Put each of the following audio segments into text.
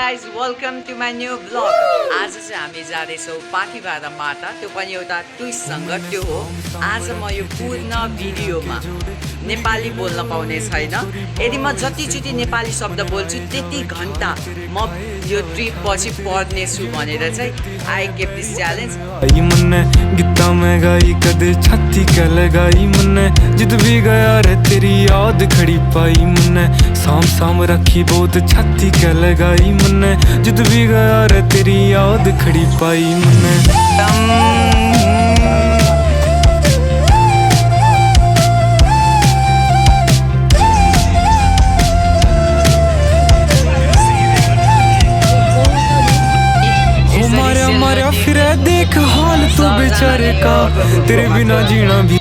guys, welcome to my new vlog. आज चाहिँ हामी जाँदैछौँ पाथिभरा माता, त्यो पनि एउटा ट्विस्टसँग त्यो हो। आज म यो पूर्ण भिडियोमा नेपाली बोल्न पाउने छैन। यदि म जतिचोटि नेपाली शब्द बोल्छु त्यति घन्टा म यो ट्रिप पछि पढ्ने छु भनेर चाहिँ आई केप दिस च्यालेन्ज। मन्ने गीता में गाई कदे छाती क्या लगाई मन्ने जिद भी गया रे तेरी याद खड़ी पाई मन्ने साम साम रखी बहुत छाती क्या लगाई मन्ने जिद भी गया रे तेरी याद खड़ी पाई मन्ने फिर देख हाल तू बेचारे का तेरे बिना जीना भी।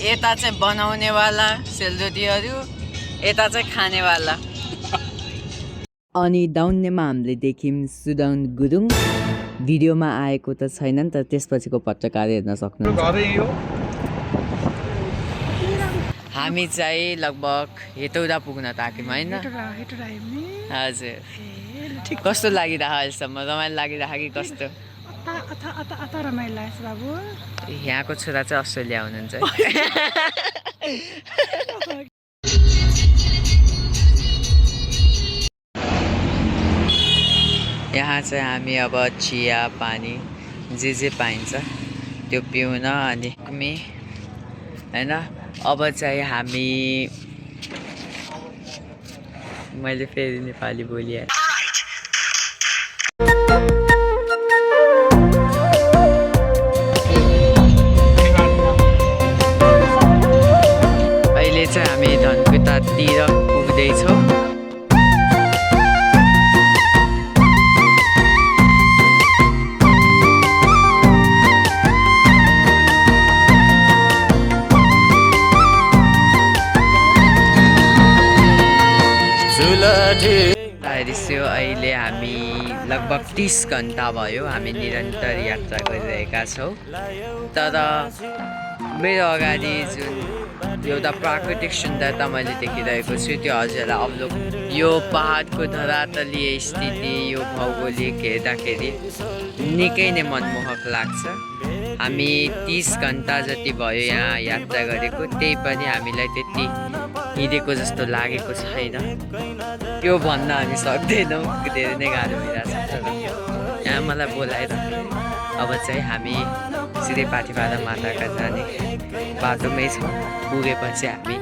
यता चाहिँ बनाउनेवाला सेलरोटीहरू, यता चाहिँ खानेवाला। अनि दाउन्नेमा हामीले देख्यौँ सुदाउन गुरुङ। भिडियोमा आएको त छैन नि त, त्यसपछिको पत्रकार हेर्न सक्नुहुन्छ। हामी चाहिँ लगभग हेटौडा पुग्न ताक्यौँ होइन? हजुर। कस्तो लागिरहेको अहिलेसम्म? रमाइलो लागिरहेको कि कस्तो? यहाँको छोरा चाहिँ अस्ट्रेलिया हुनुहुन्छ। यहाँ चाहिँ हामी अब चिया पानी जे पाइन्छ त्यो पिउन अनि होइन। अब चाहिँ हामी मैले फेरि नेपाली बोलिहालेँ। अहिले चाहिँ हामी धनकुटातिर पुग्दैछौँ। आइरिस्यो अहिले हामी लगभग 30 घन्टा भयो हामी निरन्तर यात्रा गरिरहेका छौँ। तर मेरो अगाडि जुन एउटा प्राकृतिक सुन्दरता मैले देखिरहेको छु त्यो हजुरलाई अवलोकन, यो पहाडको धरातलीय स्थिति, यो भौगोलिक हेर्दाखेरि निकै नै मनमोहक लाग्छ। हामी 30 घन्टा जति भयो यहाँ यात्रा गरेको, त्यही पनि हामीलाई त्यति हिँडेको जस्तो लागेको छैन। यो भन्न हामी सक्दैनौँ, धेरै नै गाह्रो भइरहेछ। यहाँ मलाई बोलाएर अब चाहिँ हामी सिधै पाथिभरा माताका जाने बाटोमै छौँ। पुगेपछि हामी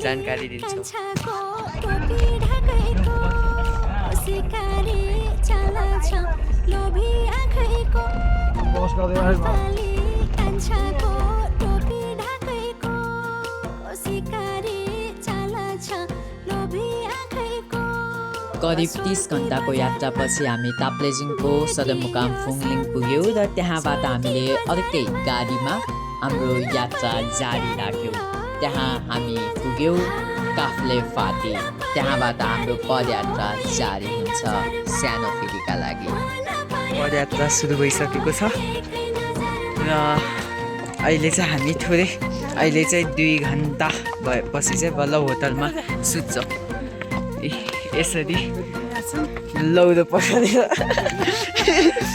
जानकारी दिन्छौँ। करिब 30 घन्टाको यात्रापछि हामी ताप्लेजुङको सदरमुकाम फुङलिङ पुग्यौँ र त्यहाँबाट हामीले अर्कै गाडीमा हाम्रो यात्रा जारी राख्यौँ। त्यहाँ हामी पुग्यौँ काफ्ले फाटी। त्यहाँबाट हाम्रो पदयात्रा जारी हुन्छ सानो फेरीका लागि। पदयात्रा सुरु भइसकेको छ र अहिले चाहिँ हामी अहिले चाहिँ 2 घन्टा भएपछि चाहिँ बल्ल होटलमा सुत्छौँ। यसरी लौरो पकाएर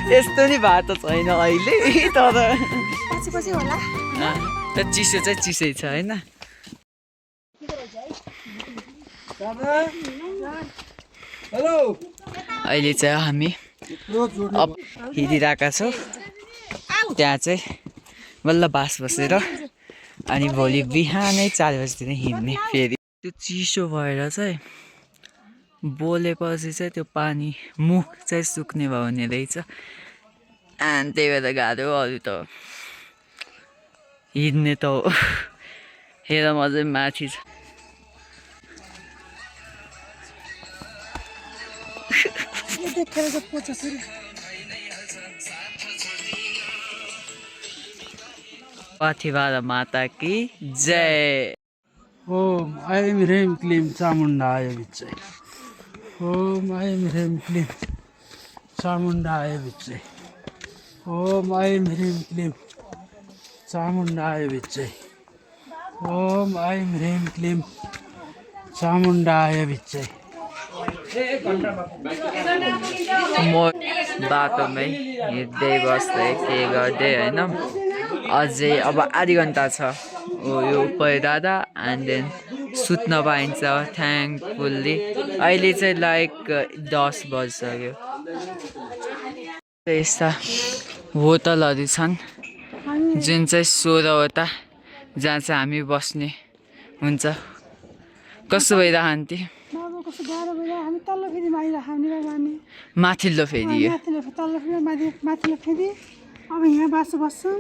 यस्तो नि बाटो छैन अहिले, तर चिसो चाहिँ चिसै छ होइन। अहिले चाहिँ हामी अब हिँडिरहेका छौँ। त्यहाँ चाहिँ बल्ल बास बसेर अनि भोलि बिहानै 4 बजीतिर हिँड्ने फेरि। त्यो चिसो भएर चाहिँ बोलेपछि चाहिँ त्यो पानी मुख चाहिँ सुक्ने भयो हुने रहेछ। अनि त्यही भएर गाह्रो। अरू त हिँड्ने त हो। हेर मजै माथि छ। पाथिभरा माता की जय। ओम ऐं ह्रीं क्लीं चामुण्डाय विच्चे। ओम ऐं ह्रीं क्लीं चामुण्डाय विच्चे। ओम ऐं ह्रीं क्लीं चामुण्डाय विच्चे। ओम ऐं ह्रीं क्लीं चामुण्डाय विच्चे। म बाटोमै हिँड्दै बस्दै के गर्दै होइन अझै अब आधी घन्टा छ यो पहिरादा एन्ड देन सुत्न पाइन्छ थ्याङ्कफुल्ली। अहिले चाहिँ लाइक 10 बजिसक्यो। यस्ता होटलहरू छन् जुन चाहिँ 16वटा जहाँ चाहिँ हामी बस्ने हुन्छ। कस्तो भइरहेको आन्टी? कस्तो गाह्रो भइरहेको हामी तल्लो फेरि मारिरहेको हामीले माने माथिल्लो फेरि यो तल्लो फेरि माथिल्लो फेरि अब यहाँ बस्छौँ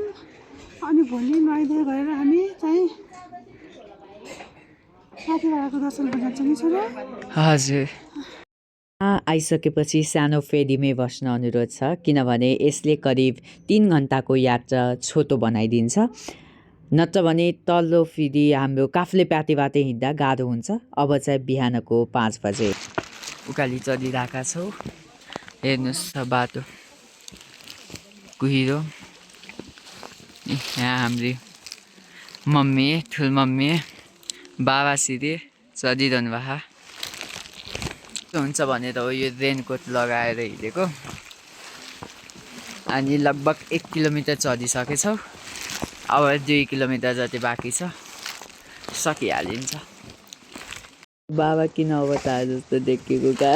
अनि भोलि नुहाइधुवाइ गरेर हामी चाहिँ माथिबाटको दर्शन गर्न जान्छौँ नि छोरा। हजुर। आइसकेपछि सानो फेरीमै बस्न अनुरोध छ किनभने यसले करिब 3 घन्टाको यात्रा छोटो बनाइदिन्छ। नत्र भने तल्लो फेरि हाम्रो काफ्ले प्याटेबाटै हिँड्दा गाह्रो हुन्छ। अब चाहिँ बिहानको 5 बजे उकाली चलिरहेका छौँ। हेर्नुहोस् त बाटो कुहिरो। यहाँ हाम्री मम्मी ठुल मम्मी बाबासिरी चलिरहनु भएको हुन्छ भनेर हो यो रेनकोट लगाएर हिँडेको। अनि लगभग 1 किलोमिटर चलिसकेछौँ। अब 2 किलोमिटर जति बाँकी छ सकिहालिन्छ। बाबा किन अवतार जस्तो देखिएको का?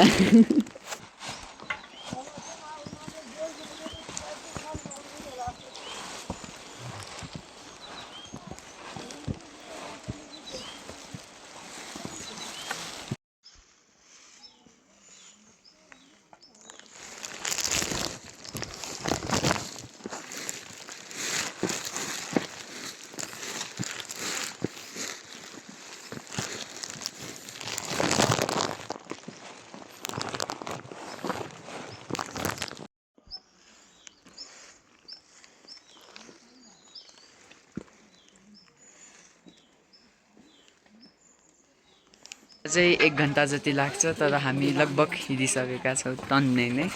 अझै 1 घन्टा जति लाग्छ तर हामी लगभग हिँडिसकेका छौँ तन्ने नै।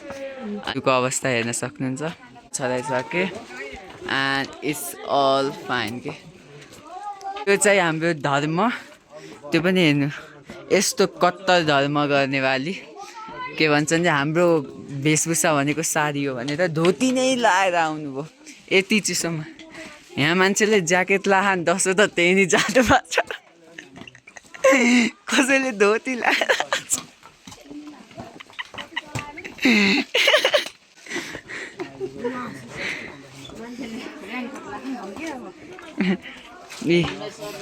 आजको अवस्था हेर्न सक्नुहुन्छ छराइसके एन्ड इट्स अल फाइन के। यो चाहिँ हाम्रो धर्म त्यो पनि हेर्नु यस्तो कट्टर धर्म गर्नेवाली के भन्छन् नि हाम्रो वेशभूषा भनेको साडी हो भनेर धोती नै लाएर आउनुभयो यति चिसोमा। यहाँ मान्छेले ज्याकेट लाहान दसो त त्यही नै जानु पर्छ। कसैले धोती लाएर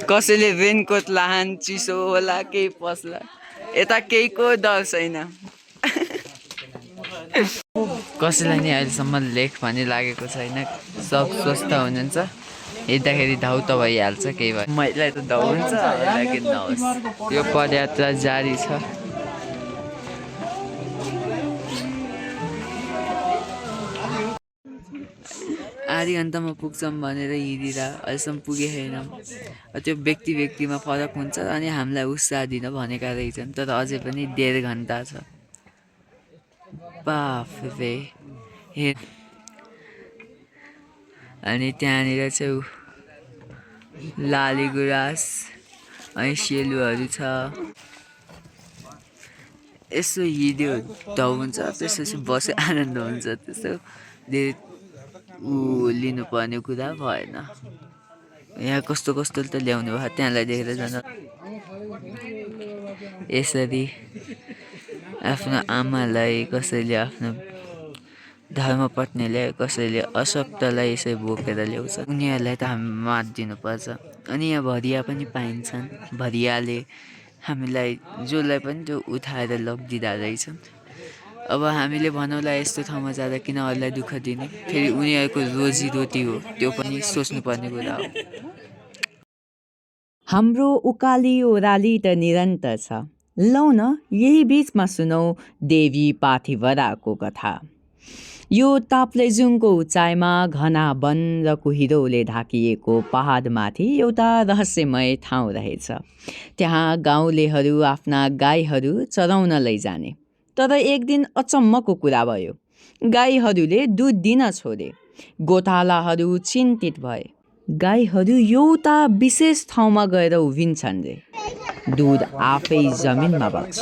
कसैले रेनकोट लाहान चिसो होला केही पस्ला यता केहीको डर छैन। कसैलाई नि अहिलेसम्म लेख भन्ने लागेको छैन। सब स्वस्थ हुनुहुन्छ। हिँड्दाखेरि धाउ त भइहाल्छ केही भयो मलाई त धाउ हुन्छ किन नहोस्। यो पदयात्रा जारी छ। आधी घन्टामा पुग्छौँ भनेर हिँडेर अहिलेसम्म पुगे छैनौँ। त्यो व्यक्तिमा फरक हुन्छ अनि हामीलाई उत्साह दिन भनेका रहेछन् तर अझै पनि 1.5 घन्टा छ। बाफरे अनि त्यहाँनिर चाहिँ लाली गुराँस अनि सेलुहरू छ। यसो हिँड्यो धाउ हुन्छ त्यसपछि बस्यो आनन्द हुन्छ। त्यस्तो लिनुपर्ने कुरा भएन। यहाँ कस्तो त ल्याउने भयो त्यहाँलाई देखेर जान। यसरी आफ्नो आमालाई कसैले आफ्नो धर्मपत्नीले कसैले अशक्तलाई यसरी बोकेर ल्याउँछ उनीहरूलाई त हामी मात दिनुपर्छ। अनि यहाँ भरिया पनि पाइन्छन्। भरियाले हामीलाई जसलाई पनि त्यो उठाएर लगिदिँदा रहेछन्। अब हामीले भनौँला यस्तो ठाउँमा जाँदा किन अरूलाई दुःख दिने फेरि उनीहरूको रोजीरोटी हो त्यो पनि सोच्नुपर्ने कुरा हो। हाम्रो उकाली ओह्राली त निरन्तर छ। लौ न यही बिचमा सुनौ देवी पाथिभराको कथा। यो ताप्लेजुङको उचाइमा घना वन र कुहिरोले ढाकिएको पहाडमाथि एउटा रहस्यमय ठाउँ रहेछ। त्यहाँ गाउँलेहरू आफ्ना गाईहरू चराउन लैजाने। तर एक दिन अचम्मको कुरा भयो। गाईहरूले दुध दिन छोडे। गोठालाहरू चिन्तित भए। गाईहरू एउटा विशेष ठाउँमा गएर उभिन्छन् रे। दुध आफै जमिनमा बग्छ।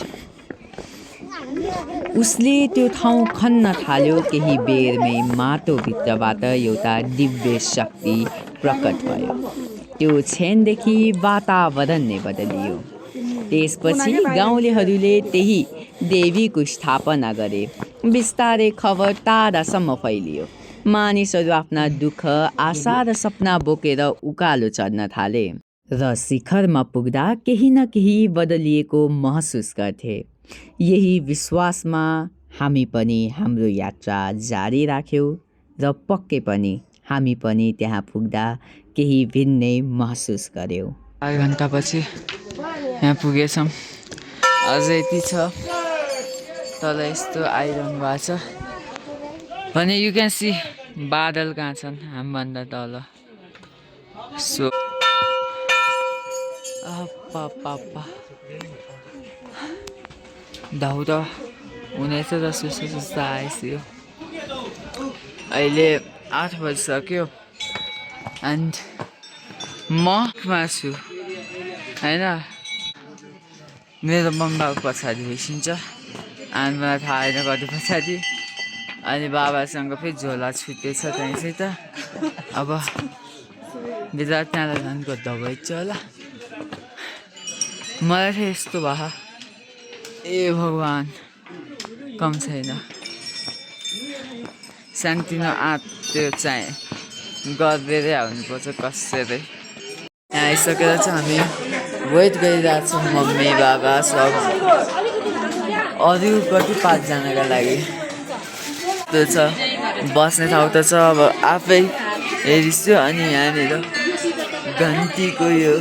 उसले त्यो ठाउँ खन्न थाल्यो। केही बेरमै माटोभित्रबाट एउटा दिव्य शक्ति प्रकट भयो। त्यो क्षणदेखि वातावरण नै बदलियो। त्यसपछि गाउँलेहरूले त्यही देवीको स्थापना गरे। बिस्तारै खबर टाढासम्म फैलियो। मानिसहरू आफ्ना दुःख, आशा र सपना बोकेर उकालो चढ्न थाले र शिखरमा पुग्दा केही न केही बदलिएको महसुस गर्थे। यही विश्वासमा हामी पनि हाम्रो यात्रा जारी राख्यौँ र पक्कै पनि हामी पनि त्यहाँ पुग्दा केही भिन्नै महसुस गर्यौँ। 8 घन्टापछि यहाँ पुगेछौँ। अझै यति छ, तल यस्तो आइरहनु भएको छ भने यु क्यान सी बादल कहाँ छन् हामीभन्दा तल। सो पापा धाउ त हुनेछ जस्तो जस्तो आइसक्यो। अहिले 8 बजिसक्यो एन्ड ममा छु होइन। मेरो मम्मी पछाडि बसिन्छ अनि मलाई थाहा होइन कति पछाडि। अनि बाबासँग फेरि झोला छुट्टेछ त्यहीँ चाहिँ त अब बिचरा त्यहाँलाई झन् गद्दा भइन्छ होला। मलाई चाहिँ यस्तो भयो, ए भगवान् कम छैन। सानोतिनो त्यो चाहिँ गरिदिएरै आउनुपर्छ कसरी। यहाँ आइसकेर चाहिँ हामी वेट गरिरहेछौँ मम्मी बाबा सब अरू कति 5 जनाका लागि। त्यो छ बस्ने ठाउँ त छ। अब आफै हेरिछु अनि यहाँनिर घन्टीको यो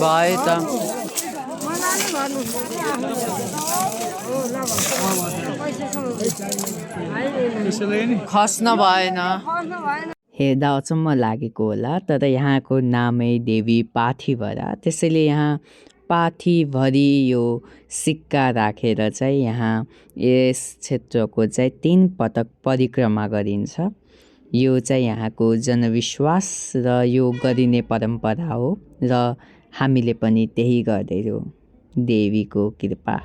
भयो त खस्न भएन। हेर्दा अचम्म लागेको होला, तर यहाँको नामै देवी पाथिभरा, त्यसैले यहाँ पाथिभरि यो सिक्का राखेर चाहिँ यहाँ यस क्षेत्रको चाहिँ 3 पटक परिक्रमा गरिन्छ। यो चाहिँ यहाँको जनविश्वास र यो गरिने परम्परा हो र हामीले पनि त्यही गर्दैछौँ। देवीको कृपा।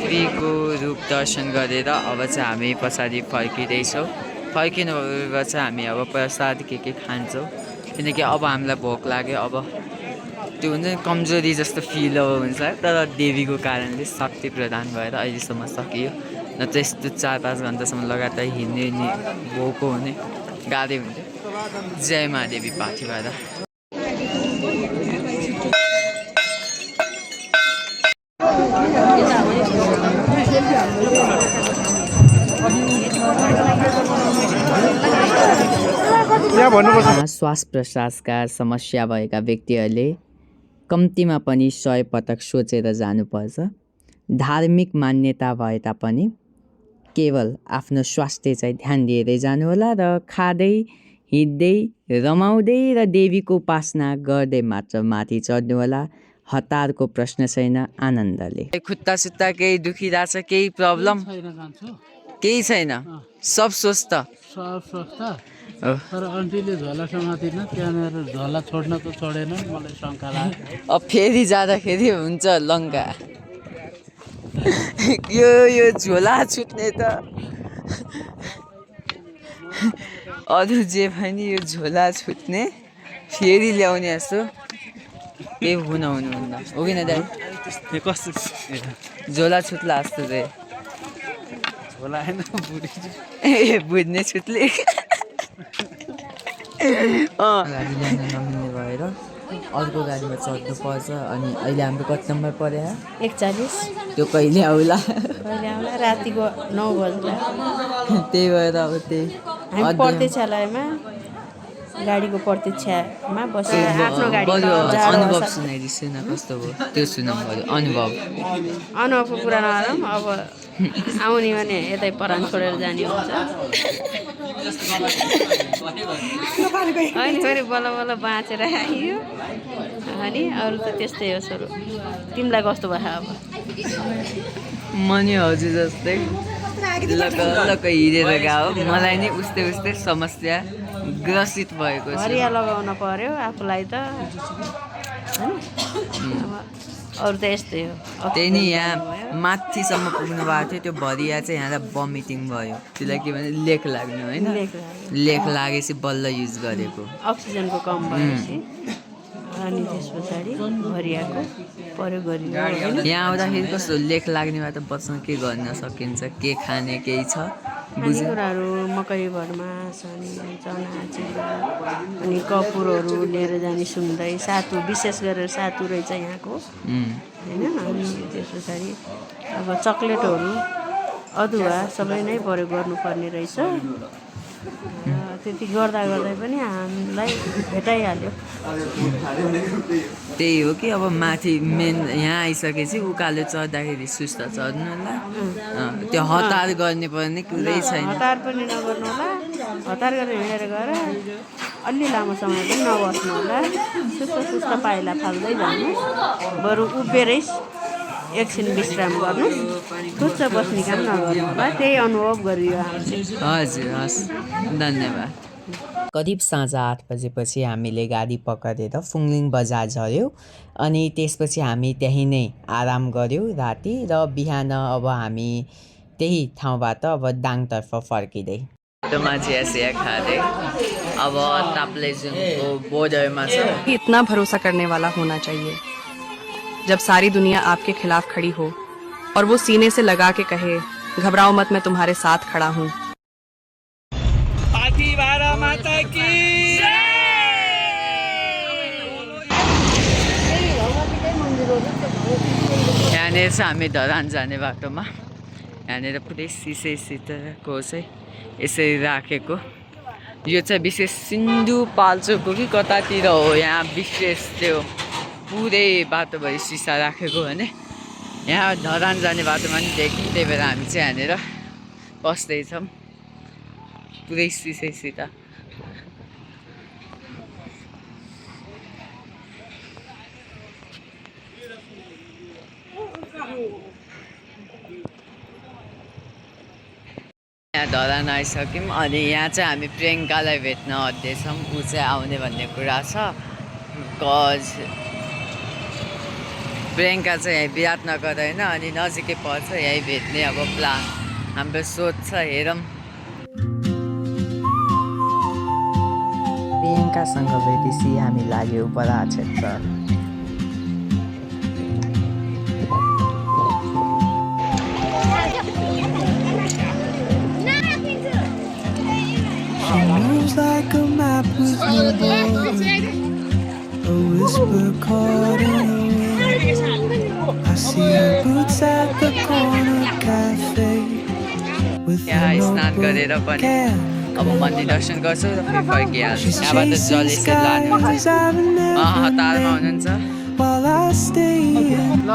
देवीको रूप दर्शन गरेर अब चाहिँ हामी पछाडि फर्किँदैछौँ। फर्किनु भएपछि चाहिँ हामी अब प्रसाद के खान्छौँ, किनकि अब हामीलाई भोक लाग्यो। अब त्यो हुन्छ नि कमजोरी जस्तो फिल हुन्छ, तर देवीको कारणले शक्ति प्रदान भएर अहिलेसम्म सकियो। नत्र यस्तो 4-5 घन्टासम्म लगातार हिँड्ने नि भोको हुने गाह्रो हुन्थ्यो। जय महादेवी पाथिभरा। श्वास प्रश्वासका समस्या भएका व्यक्तिहरूले कम्तीमा पनि 100 पटक सोचेर जानुपर्छ। धार्मिक मान्यता भए तापनि केवल आफ्नो स्वास्थ्य चाहिँ ध्यान दिएरै जानुहोला र खाँदै हिँड्दै रमाउँदै र देवीको उपासना गर्दै मात्र माथि चढ्नुहोला। हतारको प्रश्न छैन, आनन्दले। खुट्टा सुत्ता केही दुखिरहेछ, केही प्रब्लम? केही छैन सब स्वस्थ सब स्वस्थ हो तर आन्टीले झोला समातिन त्यहाँनिर झोला छोड्न त छोडेन मलाई शङ्का लाग्यो अब फेरि जाँदाखेरि हुन्छ लङ्का यो झोला छुट्ने त अरू जे पनि यो झोला छुट्ने फेरि ल्याउने जस्तो केही हुनुहुन्न हो किन दाइ कस्तो झोला छुट्ला जस्तो चाहिँ झोला होइन बुढी ए बुझ्ने छुट्ले गाडी ल्याउन नमिल्ने भएर अर्को गाडीमा चढ्नु पर्छ अनि अहिले हाम्रो कति नम्बर पऱ्यो 41 त्यो कहिले आउला कहिले आउला रातिको 9 बज्ला त्यही भएर अब त्यही हामी प्रतीक्षालयमा गाडीको प्रतीक्षामा बसेर आफ्नो गाडी बरु जाडो अनुभव असार- सुनाइदिन्छु न कस्तो भयो त्यो सुनाउँ बरु अनुभव अनुभवको कुरा नगरौँ अब आउने भने यतै परान छोडेर जाने हुन्छ अनि फेरि बल्ल बल्ल बाँचेर आइयो अनि अरू त त्यस्तै हो छोरो तिमीलाई कस्तो भयो अब म नि हजुर जस्तै लक हिँडेर गयो मलाई नि उस्तै उस्तै समस्या ग्रसित भएको छ हरिया लगाउन पर्यो आफूलाई त होइन अब अरू त यस्तै हो त्यही नि यहाँ माथिसम्म पुग्नु भएको थियो त्यो भरिया चाहिँ यहाँ भमिटिङ भयो त्यसलाई के भने लेख लाग्नु होइन लेख लाग्यो। लेख लागेपछि बल्ल युज गरेको अक्सिजनको कम भएपछि अनि त्यस पछाडि भरियाको प्रयोग गरियो होइन यहाँ आउँदाखेरि कस्तो लेख लाग्नेबाट बच्न के गर्न सकिन्छ के खाने केही छ खानेकुराहरू मकै भरमास अनि चना चिरा अनि कपुरहरू लिएर जाने सुन्दै सातु विशेष गरेर सातु रहेछ यहाँको होइन अनि त्यस पछाडि अब चक्लेटहरू अदुवा सबै नै प्रयोग गर्नुपर्ने रहेछ त्यति गर्दा गर्दै पनि हामीलाई भेटाइहाल्यो त्यही हो कि अब माथि मेन यहाँ आइसकेपछि उकालो चढ्दाखेरि सुस्त चढ्नु होला त्यो हतार गर्ने पर्ने कुरै छैन हतार पनि नगर्नु होला हतार गरेर हिँडेर गएर अलि लामो समय पनि नबस्नु होला सुस्त सुस्त पाइला फाल्दै जानुहोस् बरु उभिएरै एकछिन विश्राम गर्नुहोस् सुस्त बस्ने काम नगर्नु होला त्यही अनुभव गरियो हामीले हजुर हस् धन्यवाद करिब साँझ 8 बजेपछि हामीले गाडी पक्रेर फुङलिङ बजार झऱ्यौँ अनि त्यसपछि हामी त्यहीँ नै आराम गऱ्यौँ राति र बिहान अब हामी त्यही ठाउँबाट अब दाङतर्फ फर्किँदै टोमा चिया खाँदै अब ताप्लेजुङको बोर्डरमा छ इतना भरोसा करने वाला होना चाहिए जब सारी दुनिया आपके खिलाफ खड़ी हो और वो सीने से लगा के कहे घबराओ मत मैं तुम्हारे साथ खड़ा हूँ यहाँनिर चाहिँ हामी धरान जाने बाटोमा यहाँनिर पुरै सिसैसितको चाहिँ यसरी राखेको यो चाहिँ विशेष सिन्धुपाल्चोकको कि कतातिर हो यहाँ विशेष त्यो पुरै बाटोभरि सिसा राखेको भने यहाँ धरान जाने बाटोमा नि देख्यौँ त्यही भएर हामी चाहिँ यहाँनिर बस्दैछौँ पुरै सिसैसित यहाँ धरान आइसक्यौँ अनि यहाँ चाहिँ हामी प्रियङ्कालाई भेट्न आँट्दैछौँ ऊ चाहिँ आउने भन्ने कुरा छ कज प्रियङ्का चाहिँ यहीँ विराटनगर होइन अनि नजिकै पर्छ यहीँ भेट्ने अब प्लान हाम्रो सोच छ हेरौँ प्रियङ्कासँग भेटेपछि हामी लाग्यो बडा क्षेत्र Moves like a map with no border, a whisper caught in the wind. I see her boots at the corner cafe with यहाँ a स्नान गरेर notebook पनि and अब मन्दिर दर्शन गर्छु र फेरि फर्किहाल्छु she's यहाँबाट chasing जलेसरी लाने हुन्छ skies I've never हतारमा met हुनुहुन्छ while I stay here. ल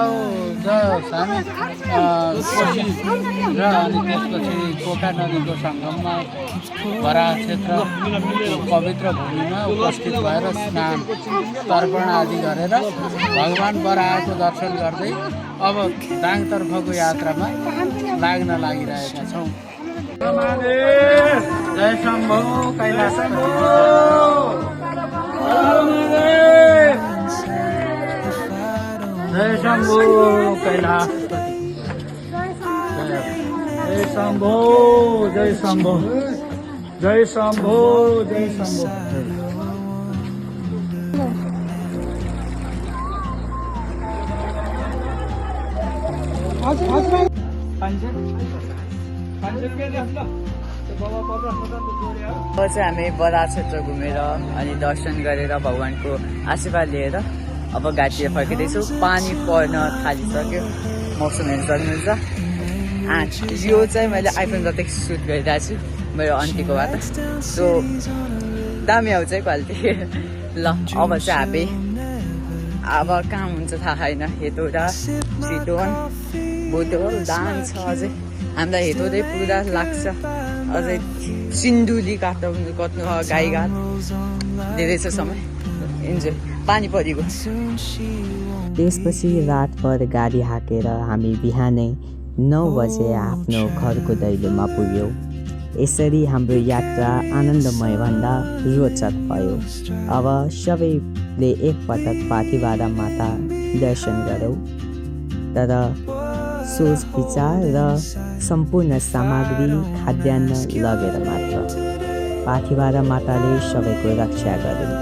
जस हामी कोशी र अनि त्यसपछि कोटा नदीको सङ्गममा बराह क्षेत्रको पवित्र भूमिमा उपस्थित भएर स्नान तर्पण आदि गरेर भगवान् बराहको दर्शन गर्दै अब दाङतर्फको यात्रामा लाग्न लागिरहेका छौँ जय शम्भो कैलाश जय शम्भो कैलाश जय शम्भो जय शम्भो जय शम्भो जय शम्भो अब चाहिँ हामी बजार क्षेत्र घुमेर अनि दर्शन गरेर भगवान्को आशीर्वाद लिएर अब घाँटीतिर फर्किँदैछु। पानी पर्न थालिसक्यो, मौसम हेर्न सक्नुहुन्छ। यो चाहिँ मैले आइफोनबाट सुट गरिरहेको छु मेरो आन्टीकोबाट, सो दामी आउँछ है क्वालिटी। ल अब चाहिँ हामी अब कहाँ हुन्छ थाहा छैन, हेटौँडा चितवन बोटोल दाङ छ अझै, हामीलाई हेटौँडै पुरा लाग्छ। अझै सिन्धुली कट्नु गाईघाट धेरै छ समय। इन्जोय। पानी परेको। त्यसपछि रातभर गाडी हाकेर हामी बिहानै 9 बजे आफ्नो घरको दैलोमा पुग्यौँ। यसरी हाम्रो यात्रा आनन्दमय भन्दा रोचक भयो। अब सबैले एकपटक पाथिभरा माता दर्शन गरौँ, तर सोच विचार र सम्पूर्ण सामग्री खाद्यान्न लगेर मात्र। पाथिभरा माताले सबैको रक्षा गरून्।